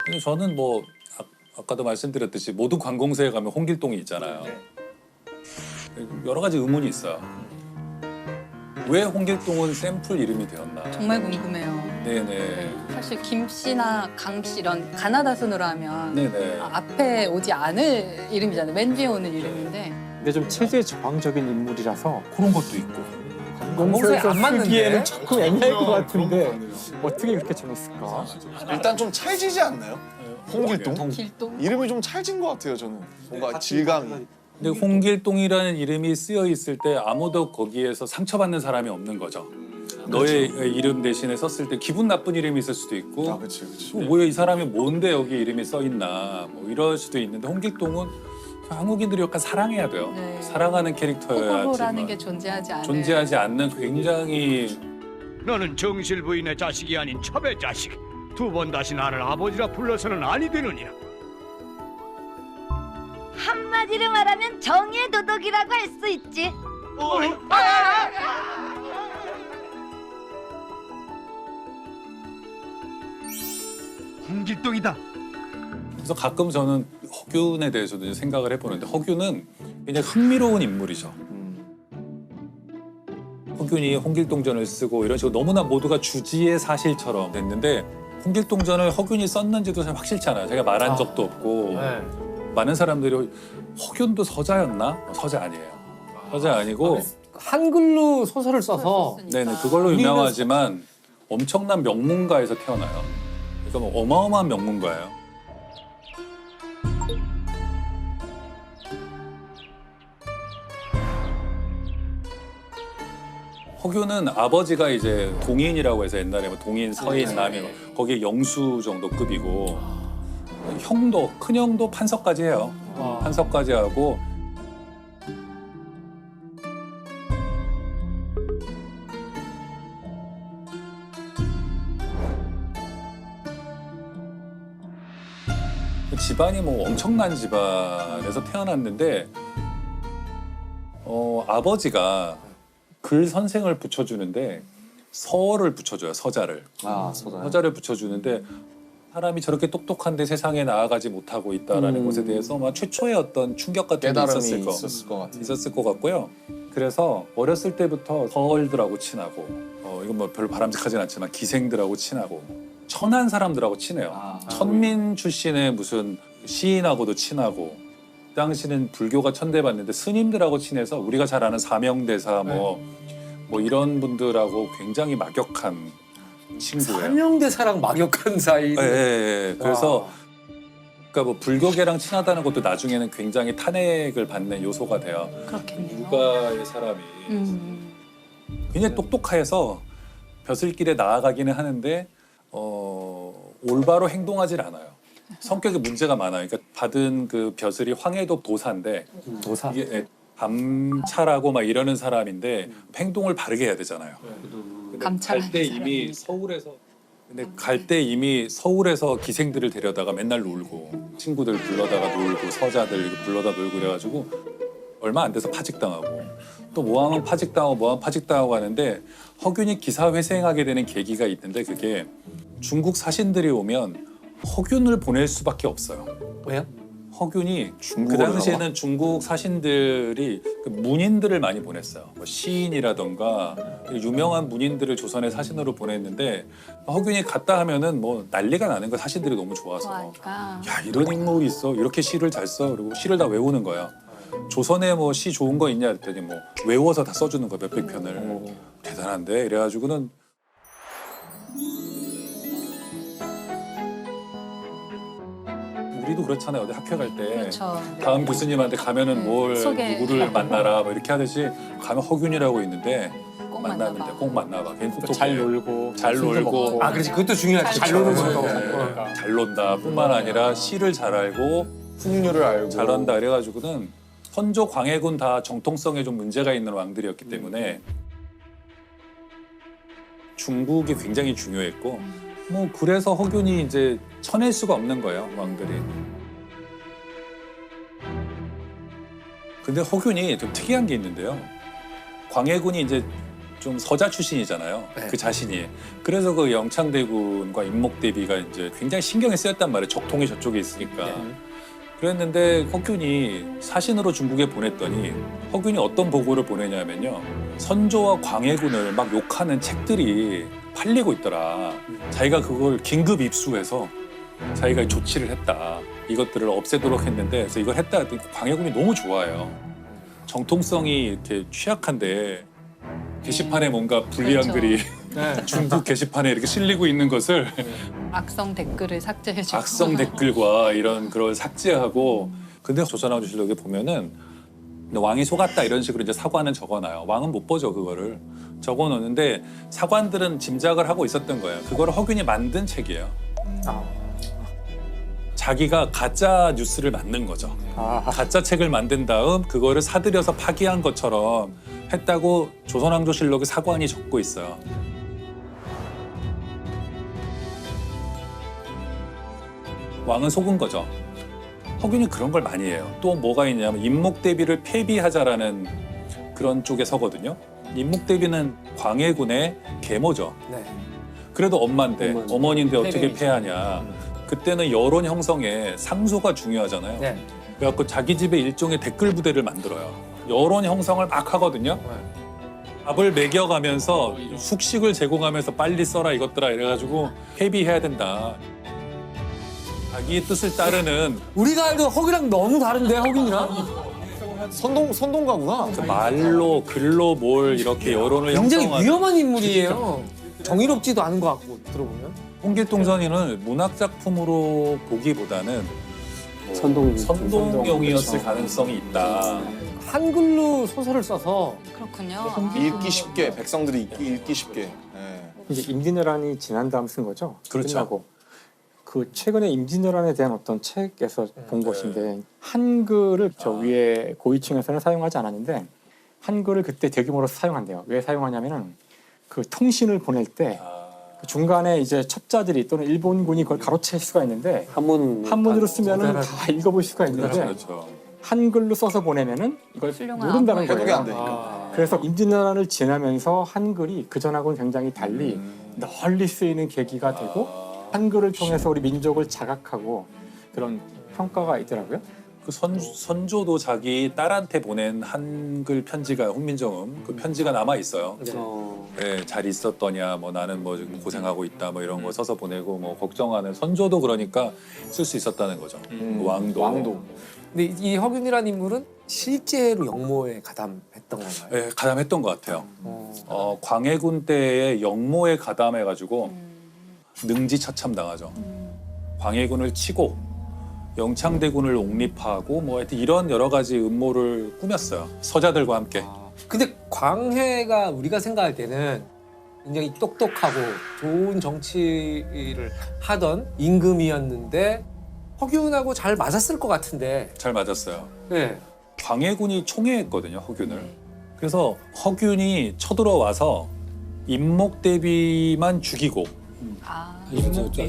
근데 저는 뭐 아까도 말씀드렸듯이 모든 관공서에 가면 홍길동이 있잖아요. 여러 가지 의문이 있어요. 왜 홍길동은 샘플 이름이 되었나? 정말 궁금해요. 네네. 사실 김 씨나 강 씨 이런 가나다 순으로 하면 네네. 앞에 오지 않을 이름이잖아요. 맨 뒤에 오는 이름인데. 근데 좀 체제 저항적인 인물이라서 그런 것도 있고. 공소에서 안 맞는데? 쓰기에는 조금 애매할 것 같은데 어떻게 그렇게 정했을까? 일단 좀 찰지지 않나요? 홍길동? 길동? 이름이 좀 찰진 것 같아요, 저는. 뭔가 질감이. 근데 홍길동이라는 이름이 쓰여 있을 때 아무도 거기에서 상처받는 사람이 없는 거죠. 너의 이름 대신에 썼을 때 기분 나쁜 이름이 있을 수도 있고 아, 그치, 그치. 뭐야 이 사람이 뭔데 여기 이름이 써 있나 뭐 이럴 수도 있는데 홍길동은 한국인들이 약간 사랑해야 돼요. 네. 사랑하는 캐릭터여야지만 호불호라는 게 존재하지 않는 굉장히 너는 정실 부인의 자식이 아닌 첩의 자식. 두 번 다시 나를 아버지라 불러서는 아니 되느니라. 한마디로 말하면 정의의 도덕이라고 할 수 있지. 홍길동이다. 그래서 가끔 저는 허균에 대해서도 이제 생각을 해보는데 허균은 굉장히 흥미로운 인물이죠. 허균이 홍길동전을 쓰고 이런 식으로 너무나 모두가 주지의 사실처럼 됐는데 홍길동전을 허균이 썼는지도 잘 확실치 않아요. 제가 말한 적도 없고 많은 사람들이 허균도 서자였나? 서자 아니에요. 서자 아니고 한글로 소설을 써서 네네 그걸로 유명하지만 엄청난 명문가에서 태어나요. 그러니까 뭐 어마어마한 명문가예요. 허균은 아버지가 이제 동인이라고 해서 옛날에 뭐 동인, 서인, 남인 거기에 영수 정도 급이고 형도 큰 형도 판서까지 해요. 판서까지 하고 집안이 뭐 엄청난 집안에서 태어났는데 아버지가 글 선생을 붙여주는데 서를 붙여줘요. 서자를. 서자를 붙여주는데 사람이 저렇게 똑똑한데 세상에 나아가지 못하고 있다라는 것에 대해서 아마 최초의 어떤 충격 같은 게 깨달음이 있었을 것 같아요. 있었을 것 같고요. 그래서 어렸을 때부터 서얼들하고 친하고 이건 뭐 별로 바람직하진 않지만 기생들하고 친하고 천한 사람들하고 친해요. 천민 출신의 무슨 시인하고도 친하고 그 당시는 불교가 천대받는데 스님들하고 친해서 우리가 잘 아는 사명대사 뭐 이런 분들하고 굉장히 막역한 친구예요. 사명대사랑 막역한 사이. 예. 그래서 그러니까 뭐 불교계랑 친하다는 것도 나중에는 굉장히 탄핵을 받는 요소가 돼요. 그렇겠네요. 누가의 사람이 굉장히 똑똑해서 벼슬길에 나아가기는 하는데 올바로 행동하질 않아요. 성격에 문제가 많아요. 그러니까 받은 그 벼슬이 황해도 도사인데 도사. 이게 감찰하고 막 이러는 사람인데 행동을 바르게 해야 되잖아요. 감찰하는 갈 때 이미 서울에서 갈 때 이미 서울에서 기생들을 데려다가 맨날 놀고 친구들 불러다가 놀고 서자들 불러다 놀고 그래가지고 얼마 안 돼서 파직당하고 또 모항은 파직당하고 모항 파직당하고 하는데 허균이 기사회생하게 되는 계기가 있는데 그게 중국 사신들이 오면 허균을 보낼 수밖에 없어요. 왜요? 허균이 그 당시에는 중국 사신들이 그 문인들을 많이 보냈어요. 뭐 시인이라던가 유명한 문인들을 조선의 사신으로 보냈는데 허균이 갔다 하면은 뭐 난리가 나는 거야. 사신들이 너무 좋아서. 좋아하니까. 야 이런 인물이 있어. 이렇게 시를 잘 써. 그리고 시를 다 외우는 거야. 조선에 뭐 시 좋은 거 있냐 했더니 뭐 외워서 다 써주는 거야. 몇백 편을. 대단한데 이래가지고는 우리도 그렇잖아요. 어디 학교 갈 때 그렇죠. 다음 교수님한테 가면은 뭘 소개. 누구를 만나라 뭐 이렇게 하듯이 가면 허균이라고 있는데 꼭 만나는데 만나봐. 꼭 만나봐. 걔는 똑똑해. 잘 놀고 잘 놀고 아, 그렇지. 그것도 중요하지. 잘 잘 노는 놀고. 거니까. 잘 논다 뿐만 아니라 시를 잘 알고 풍류를 알고. 잘한다 그래가지고는 선조 광해군 다 정통성에 좀 문제가 있는 왕들이었기 때문에 중국이 굉장히 중요했고 뭐 그래서 허균이 이제 쳐낼 수가 없는 거예요 왕들이. 근데 허균이 좀 특이한 게 있는데요. 광해군이 이제 좀 서자 출신이잖아요. 네. 그 자신이. 그래서 그 영창대군과 임목대비가 이제 굉장히 신경이 쓰였단 말이에요. 적통이 저쪽에 있으니까. 그랬는데 허균이 사신으로 중국에 보냈더니 허균이 어떤 보고를 보내냐면요. 선조와 광해군을 막 욕하는 책들이 팔리고 있더라. 자기가 그걸 긴급 입수해서 자기가 조치를 했다. 이것들을 없애도록 했는데 그래서 이걸 했다 했더니 광해군이 너무 좋아해요. 정통성이 이렇게 취약한데 게시판에 뭔가 불리한 그렇죠. 글이 중국 게시판에 이렇게 실리고 있는 것을 악성 댓글을 삭제해주고. 악성 댓글과 이런 그걸 삭제하고 근데 조선왕조실록에 보면은 왕이 속았다 이런 식으로 이제 사관은 적어놔요. 왕은 못 보죠 그거를 적어놓는데 사관들은 짐작을 하고 있었던 거예요. 그거를 허균이 만든 책이에요. 자기가 가짜 뉴스를 만든 거죠. 가짜 책을 만든 다음 그거를 사들여서 파기한 것처럼 했다고 조선왕조실록의 사관이 적고 있어요. 왕은 속은 거죠. 허균이 그런 걸 많이 해요. 또 뭐가 있냐면 임목대비를 폐비하자라는 그런 쪽에 서거든요. 임목대비는 광해군의 계모죠. 네. 그래도 엄마인데 어머니인데 어떻게 폐비이죠. 폐하냐. 그때는 여론 형성에 상소가 중요하잖아요. 네. 그래갖고 자기 집에 일종의 댓글 부대를 만들어요. 여론 형성을 막 하거든요. 밥을 먹여가면서 숙식을 제공하면서 빨리 써라 이것들아 이래가지고 폐비해야 된다. 자기의 뜻을 따르는 우리가 알던 허균이랑 너무 다른데 허균이랑 선동가구나. 그 말로 글로 뭘 이렇게 여론을 굉장히 형성하는 위험한 인물이에요. 정의롭지도 않은 것 같고 들어보면. 홍길동선인을 문학 작품으로 보기보다는 선동 선동용이었을 가능성이 있다. 한글로 소설을 써서 그렇군요. 읽기 쉽게 백성들이 읽기 쉽게. 예. 이제 임진왜란이 지난 다음 쓴 거죠. 그렇죠. 끝나고 그 최근에 임진왜란에 대한 어떤 책에서 본 것인데 한글을 저 위에 고위층에서는 사용하지 않았는데 한글을 그때 대규모로 사용한대요. 왜 사용하냐면은 그 통신을 보낼 때 그 중간에 이제 첩자들이 또는 일본군이 그걸 가로챌 수가 있는데 한문으로 쓰면은 다 읽어볼 수가 있는데 그렇죠. 한글로 써서 보내면은 이걸 훌륭한 모른다는 안보예요. 해독이 안 거예요. 되니까. 그래서 임진왜란을 지나면서 한글이 그 전하고는 굉장히 달리 널리 쓰이는 계기가 되고 한글을 통해서 우리 민족을 자각하고 그런 평가가 있더라고요. 그 선조도 자기 딸한테 보낸 한글 편지가 훈민정음 그 편지가 남아 있어요. 네, 잘 있었더냐, 뭐 나는 뭐 지금 고생하고 있다, 뭐 이런 거 써서 보내고 뭐 걱정하는 선조도 그러니까 쓸 수 있었다는 거죠. 왕도. 근데 이 허균이라는 인물은 실제로 영모에 가담했던 건가요? 네, 가담했던 것 같아요. 광해군 때에 영모에 가담해가지고 능지처참 당하죠. 광해군을 치고 영창대군을 옹립하고 뭐 하여튼 이런 여러 가지 음모를 꾸몄어요. 서자들과 함께. 근데 광해가 우리가 생각할 때는 굉장히 똑똑하고 좋은 정치를 하던 임금이었는데 허균하고 잘 맞았을 것 같은데. 잘 맞았어요. 네. 광해군이 총애했거든요, 허균을. 그래서 허균이 쳐들어와서 임목대비만 죽이고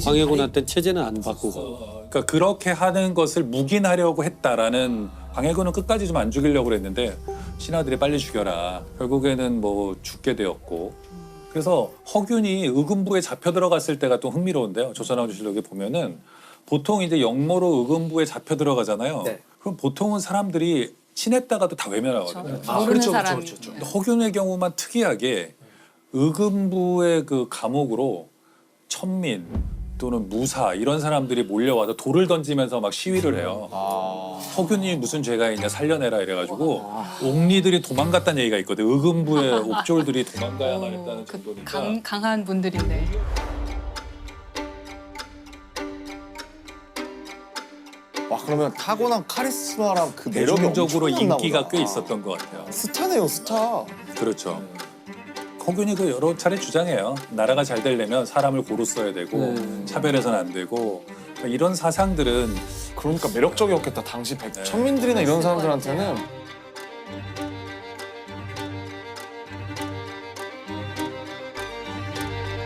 광해군한테 체제는 안 바꾸고. 그러니까 그렇게 하는 것을 묵인하려고 했다라는 광해군은 끝까지 좀 안 죽이려고 그랬는데 신하들이 빨리 죽여라. 결국에는 뭐 죽게 되었고 그래서 허균이 의금부에 잡혀 들어갔을 때가 또 흥미로운데요. 조선왕조실록에 보면은 보통 이제 영모로 의금부에 잡혀 들어가잖아요. 네. 그럼 보통은 사람들이 친했다가도 다 외면하거든요. 모르는 사람이. 근데 허균의 경우만 특이하게 의금부의 그 감옥으로 천민 또는 무사 이런 사람들이 몰려와서 돌을 던지면서 막 시위를 해요. 허균이 무슨 죄가 있냐 살려내라 이래가지고 옥리들이 도망갔다는 얘기가 있거든. 의금부의 옥졸들이 도망가야만 했다는 정도니까. 강한 분들인데. 와 그러면 타고난 카리스마랑 그 매력이 대중적으로 엄청났나 인기가 보다. 꽤 있었던 것 같아요. 스타네요 스타. 그렇죠. 허균이 그 여러 차례 주장해요. 나라가 잘 되려면 사람을 고루 써야 되고 차별해서는 안 되고 그러니까 이런 사상들은 그러니까 매력적이었겠다 당시 천민들이나 이런 사람들한테는.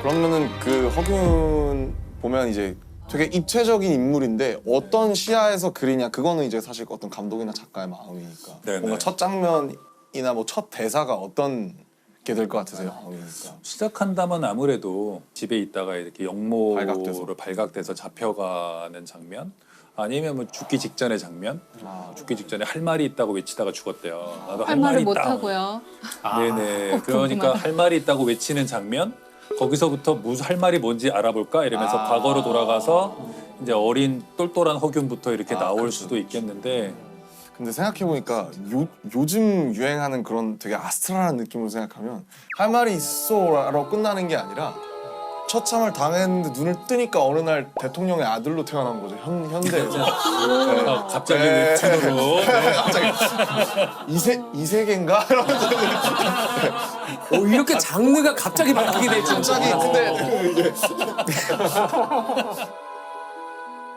그러면은 그 허균 보면 이제 되게 입체적인 인물인데 어떤 시야에서 그리냐 그거는 이제 사실 어떤 감독이나 작가의 마음이니까. 네네. 뭔가 첫 장면이나 뭐 첫 대사가 어떤 될 것 같으세요? 그러니까. 시작한다면 아무래도 집에 있다가 이렇게 영모로 발각돼서. 발각돼서 잡혀가는 장면, 아니면 뭐 죽기 직전의 장면. 아, 죽기 직전에 할 말이 있다고 외치다가 죽었대요. 나도 할 말을 못 있다. 하고요. 네네. 어, 그러니까 궁금하다. 할 말이 있다고 외치는 장면. 거기서부터 무슨 할 말이 뭔지 알아볼까 이러면서 과거로 돌아가서 이제 어린 똘똘한 허균부터 이렇게 나올 수도 있겠는데. 근데 생각해보니까 요즘 유행하는 그런 되게 아스트랄한 느낌으로 생각하면 할 말이 있어라고 끝나는 게 아니라 처참을 당했는데 눈을 뜨니까 어느 날 대통령의 아들로 태어난 거죠. 현대에서. 네. 갑자기 네. 웹툰으로. 갑자기 이세계인가? 이러면서 이렇게 장르가 갑자기 바뀌게 될 줄. 갑자기 근데 이게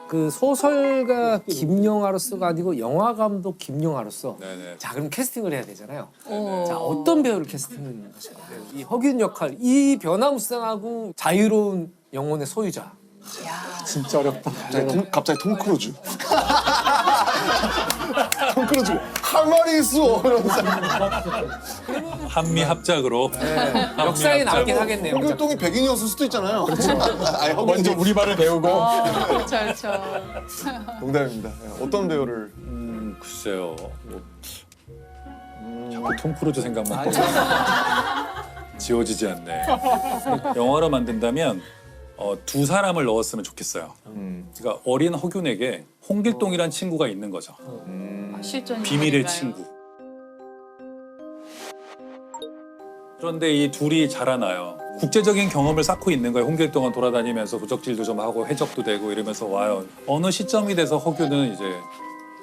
그 소설가 김영하로서가 아니고 영화 감독 김영하로서 네네. 자 그럼 캐스팅을 해야 되잖아요. 오. 자 어떤 배우를 캐스팅하시나요? 이 허균 역할, 이 변화무쌍하고 자유로운 영혼의 소유자. 진짜 어렵다. 갑자기 톰 크루즈. 톰 크루즈 할 말이 있어. 이러면서 한미 합작으로. 역사에 남긴 합작으로. 하겠네요. 홍길동이 백인이었을 수도 있잖아요. 아니 먼저 우리 말을 배우고 그렇죠, 그렇죠. 농담입니다. 어떤 배우를? 글쎄요. 뭐, 자꾸 톰 크루즈 생각만 지워지지 않네. 영화로 만든다면 두 사람을 넣었으면 좋겠어요. 그러니까 어린 허균에게 홍길동이란 친구가 있는 거죠. 실존 비밀의 인물인가요? 친구. 그런데 이 둘이 자라나요. 국제적인 경험을 쌓고 있는 거예요. 홍길동은 돌아다니면서 도적질도 좀 하고 해적도 되고 이러면서 와요. 어느 시점이 돼서 허균은 이제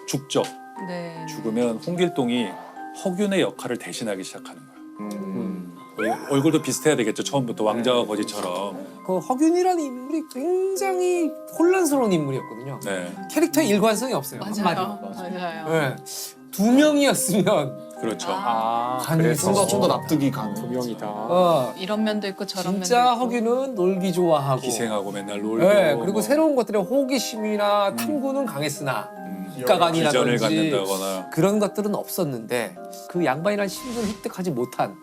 죽죠. 네. 죽으면 홍길동이 허균의 역할을 대신하기 시작하는 거예요. 얼굴도 비슷해야 되겠죠. 처음부터 왕자와 거지처럼. 그 허균이라는 인물이 굉장히 혼란스러운 인물이었거든요. 네, 캐릭터에 일관성이 없어요. 맞아요. 한마디로. 맞아요. 네. 두 명이었으면 그렇죠. 그래서 좀 더 납득이 가는. 두 명이다. 이런 면도 있고 저런 면도 진짜 있고. 허균은 놀기 좋아하고 기생하고 맨날 놀고. 네, 그리고 뭐, 새로운 것들에 호기심이나 탐구는 강했으나 비전을 국가관이라든지 갖는다거나. 그런 것들은 없었는데 그 양반이라는 신분을 획득하지 못한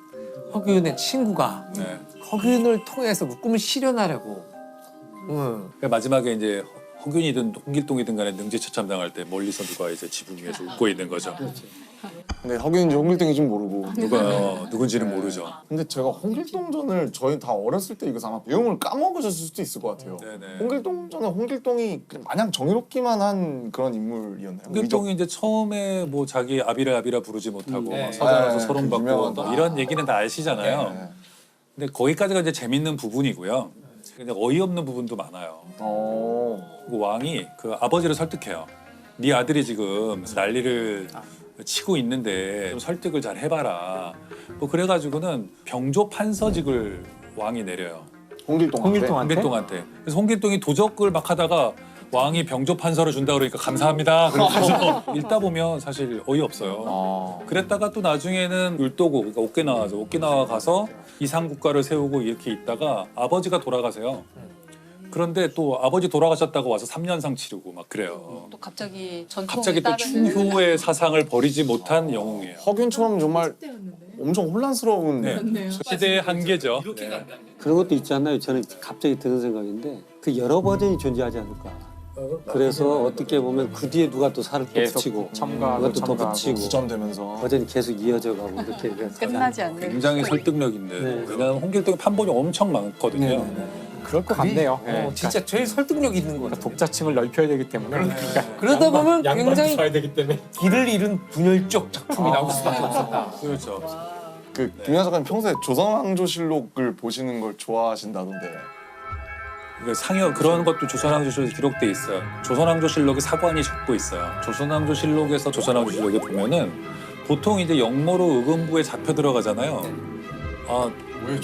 허균의 친구가 네. 허균을 통해서 그 꿈을 실현하려고 그러니까 마지막에 이제 허균이든 홍길동이든 간에 능지처참당할 때 멀리서 누가 이제 지붕 위에서 웃고 있는 거죠. 근데 허균인지 홍길동인지 모르고. 누가 누군지는 모르죠. 근데 제가 홍길동전을 저희 다 어렸을 때 이거 아마 내용을 까먹으셨을 수도 있을 것 같아요. 네네. 홍길동전은 홍길동이 그냥 마냥 정의롭기만 한 그런 인물이었나요? 홍길동이 이제 처음에 뭐 자기 아비라 부르지 못하고 네. 막 서장에서 네, 서론 그 받고 유명한 뭐 거. 이런 얘기는 다 아시잖아요. 네. 근데 거기까지가 이제 재밌는 부분이고요. 근데 어이없는 부분도 많아요. 그 왕이 그 아버지를 설득해요. 네 아들이 지금 난리를 치고 있는데 좀 설득을 잘 해봐라. 뭐 그래가지고는 병조 판서직을 왕이 내려요. 홍길동한테? 홍길동한테. 그래서 홍길동이 도적을 막 하다가 왕이 병조 판서를 준다 그러니까 감사합니다. 그러면서 읽다 보면 사실 어이없어요. 그랬다가 또 나중에는 울도고 그러니까 오키나와죠. 오키나와 가서 이상국가를 세우고 이렇게 있다가 아버지가 돌아가세요. 그런데 또 아버지 돌아가셨다고 와서 3년상 치르고 막 그래요. 또 갑자기 전통에 갑자기 또 따르는 충효의 사상을 버리지 못한 영웅이에요. 허균처럼 정말 엄청 혼란스러운. 네. 시대의 한계죠. 네. 그런 것도 있지 않나요? 저는 갑자기 드는 생각인데 그 여러 버전이 존재하지 않을까. 그래서 어떻게 보면 그 뒤에 누가 또 살을 덧붙이고 첨가하고 누가 또 첨가하고. 덧붙이고 구점되면서. 버전이 계속 이어져 가고 이렇게 끝나지 않는. 굉장히 설득력인데 네. 왜냐하면 홍길동이 판본이 엄청 많거든요. 그럴 것 같네요. 진짜 제일 설득력 있는 거예요. 독자층을 넓혀야 되기 때문에 그러다 보면 양반도 굉장히 봐야 되기 때문에 길을 잃은 분열적 작품이 나올 수밖에 없었다. 그렇죠. 그 김연아 작가님 평소에 조선왕조실록을 보시는 걸 좋아하신다던데. 상여 그런 것도 조선왕조실록에 기록돼 있어요. 조선왕조실록에 사관이 적고 있어요. 조선왕조실록에서 조선왕조실록에 보면은 보통 이제 영모로 의금부에 잡혀 들어가잖아요. 아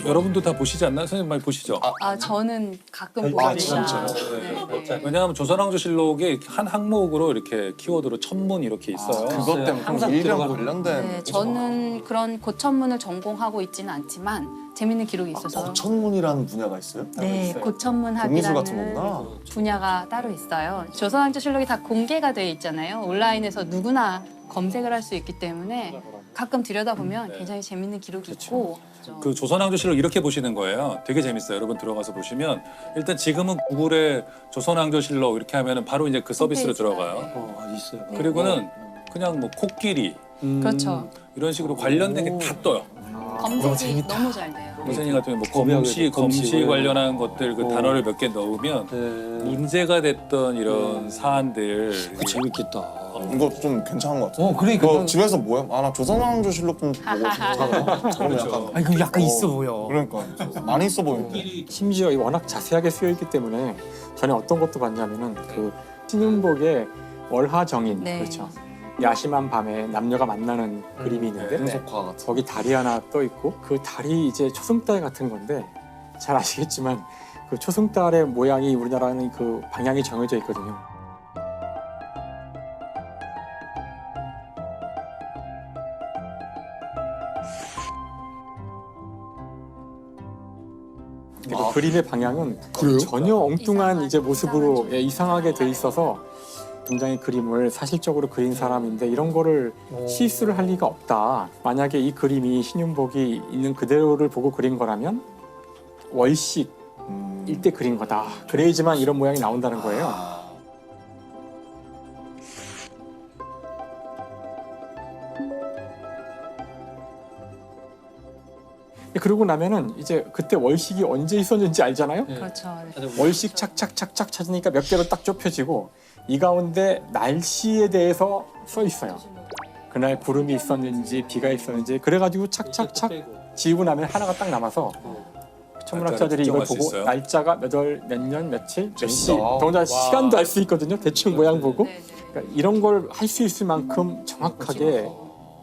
여러분도 다 보시지 않나요? 선생님 많이 보시죠? 저는 가끔 아, 봅니다. 진짜요? 네. 왜냐하면 조선왕조실록에 한 항목으로 이렇게 키워드로 천문 이렇게 있어요. 그것 때문에 항상 일이랑 들어가는 관련된. 네, 저는 그런 고천문을 전공하고 있지는 않지만 재밌는 기록이 있어서 고천문이라는 분야가 있어요? 네, 공미술 고천문학이라는 같은 거구나. 분야가 따로 있어요. 조선왕조실록이 다 공개가 돼 있잖아요. 온라인에서 누구나 검색을 할 수 있기 때문에 가끔 들여다보면 굉장히 재밌는 기록이 있고 그 조선왕조실록 이렇게 보시는 거예요. 되게 재밌어요. 여러분 들어가서 보시면 일단 지금은 구글에 조선왕조실록 이렇게 하면은 바로 이제 그 서비스로 홈페이지가, 들어가요. 있어요. 그리고는 그냥 뭐 코끼리 그렇죠. 이런 식으로 관련된 게 다 떠요. 검색이 너무 잘 돼요. 선생님 같은 경우 뭐 검역에서 검시 관련한 것들 그 단어를 몇 개 넣으면 네. 문제가 됐던 이런 사안들 그거 재밌겠다. 이거 좀 괜찮은 것 같아. 그러니까. 너 집에서 뭐야? 아 나 조선왕조실록 좀 보고 싶다. 그러면 약간 아니 그 약간 있어 보여. 그러니까 많이 있어 보이는데. 심지어 이 워낙 자세하게 쓰여 있기 때문에 전에 어떤 것도 봤냐면은 그 신윤복의 월하정인 네. 그렇죠. 야심한 밤에 남녀가 만나는 그림이 있는데 연속화 같은. 거기 달이 하나 떠 있고 그 달이 이제 초승달 같은 건데 잘 아시겠지만 그 초승달의 모양이 우리나라는 그 방향이 정해져 있거든요. 그리고 그림의 방향은 전혀 엉뚱한 이제 모습으로 이상하게 돼 있어서 굉장히 그림을 사실적으로 그린 사람인데 이런 거를 실수를 할 리가 없다. 만약에 이 그림이 신윤복이 있는 그대로를 보고 그린 거라면 월식 일때 그린 거다. 그래야지만 이런 모양이 나온다는 거예요. 그러고 나면은 이제 그때 월식이 언제 있었는지 알잖아요. 그렇죠. 월식 착착착착 찾으니까 몇 개로 딱 좁혀지고 이 가운데 날씨에 대해서 써 있어요. 그날 구름이 있었는지 비가 있었는지 그래가지고 착착착 지우고 나면 하나가 딱 남아서 천문학자들이 이걸 특정할 수 보고 있어요? 날짜가 몇 월, 몇 년, 며칠, 몇 시, 재밌다. 더군다나 시간도 알 수 있거든요. 대충 모양 보고 네, 네. 그러니까 이런 걸 할 수 있을 만큼 정확하게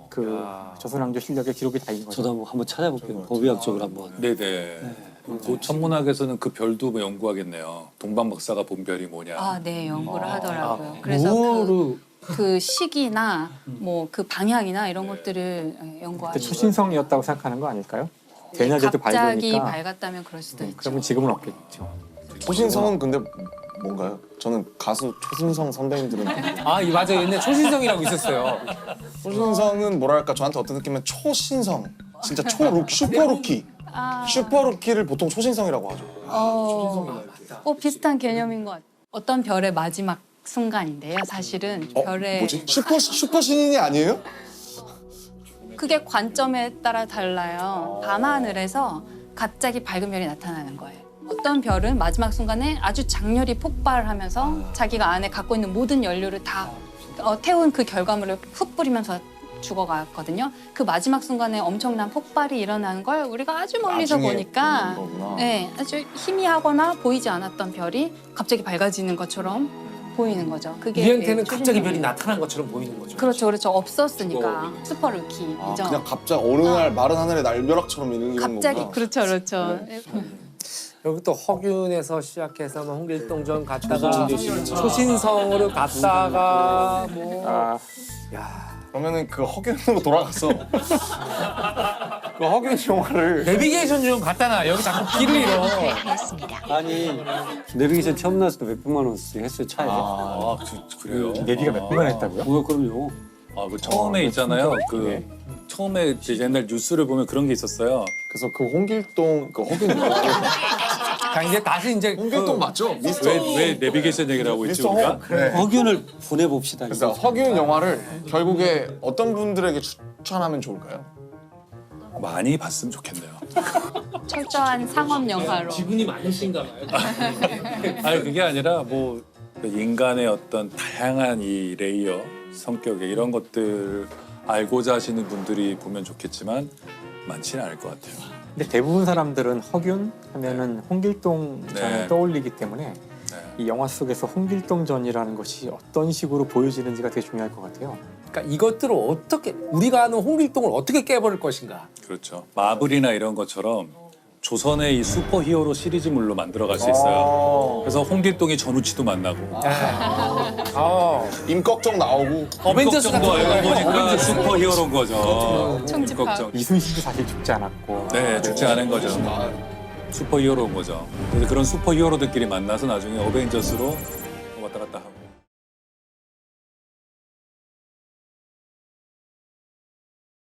그 조선왕조 실력의 기록이 다 있는 거죠. 저도 한번 찾아볼게요. 법의학적으로 한번. 네네. 그 천문학에서는 그 별도 뭐 연구하겠네요. 동방 박사가 본 별이 뭐냐. 아, 네, 연구를 하더라고요. 그래서 그 시기나 뭐 그 방향이나 이런 것들을 그때 연구하죠. 초신성이었다고 생각하는 거 아닐까요? 대낮에도 갑자기 밝으니까 밝았다면 그럴 수도 있죠. 그러면 지금은 없겠죠. 초신성은 근데 뭔가요? 저는 가수 초신성 선배님들은 아, 맞아. 옛날 초신성이라고 있었어요. 초신성은 뭐랄까 저한테 어떤 느낌이면 초신성 진짜 슈퍼루키 슈퍼루키를 보통 초신성이라고 하죠. 비슷한 개념인 것 같아요. 어떤 별의 마지막 순간인데요. 사실은 별의 뭐지? 슈퍼 신인이 아니에요? 그게 관점에 따라 달라요. 밤하늘에서 갑자기 밝은 별이 나타나는 거예요. 어떤 별은 마지막 순간에 아주 장렬히 폭발하면서 자기가 안에 갖고 있는 모든 연료를 다 태운 그 결과물을 훅 뿌리면서 죽어갔거든요. 그 마지막 순간에 엄청난 폭발이 일어나는 걸 우리가 아주 멀리서 나중에 보니까 보는 거구나. 네, 아주 희미하거나 보이지 않았던 별이 갑자기 밝아지는 것처럼 보이는 거죠. 그게 우리한테는 네, 갑자기 초신성이에요. 별이 나타난 것처럼 보이는 거죠. 그렇죠, 그렇죠. 없었으니까 슈퍼루키죠. 아, 그냥 갑자기 어느 날 마른 하늘에 날벼락처럼 이런 갑자기 거구나. 그렇죠, 그렇죠. 여기 또 허균에서 시작해서 뭐 홍길동전 갔다가 초신성으로 갔다가 뭐 아, 그러면은 그 허균으로 돌아가서 그 허균 영화를 내비게이션 좀 갖다 놔. 여기 자꾸 길을 잃어. 아니 내비게이션 처음 나왔을 때 몇백만 원씩 했어요 차에. 그래요? 내비가 몇 번만 했다고요? 뭐야 그럼요. 그 처음에 있잖아요. 그 처음에 이제 옛날 뉴스를 보면 그런 게 있었어요. 그래서 그 홍길동 그 허균 영화를 자 이제 다시 이제 홍길동 맞죠? 미스터 왜 내비게이션 얘기를 하고 있지 미스터 우리가? 홍. 네. 허균을 보내봅시다. 그래서 이거. 허균 영화를 결국에 어떤 분들에게 추천하면 좋을까요? 많이 봤으면 좋겠네요. 철저한 상업 영화로. 지분이 많으신가 봐요. 아니 그게 아니라 뭐 인간의 어떤 다양한 이 레이어 성격에 이런 것들 알고자 하시는 분들이 보면 좋겠지만 많지는 않을 것 같아요. 근데 대부분 사람들은 허균 하면은 홍길동 전을 네. 떠올리기 때문에 네. 이 영화 속에서 홍길동전이라는 것이 어떤 식으로 보여지는지가 되게 중요할 것 같아요. 그러니까 이것들을 어떻게 우리가 아는 홍길동을 어떻게 깨버릴 것인가. 그렇죠. 마블이나 이런 것처럼 조선의 이 슈퍼히어로 시리즈물로 만들어갈 수 있어요. 그래서 홍길동이 전우치도 만나고 임꺽정 나오고 어벤져스 같은 걱정도 알고 거. 보니까 슈퍼히어로인 거죠. 총집합. 걱정. 이순신도 사실 죽지 않았고 네, 죽지 않은 거죠. 슈퍼히어로인 거죠. 그래서 그런 슈퍼히어로들끼리 만나서 나중에 어벤져스로 왔다 갔다 하고.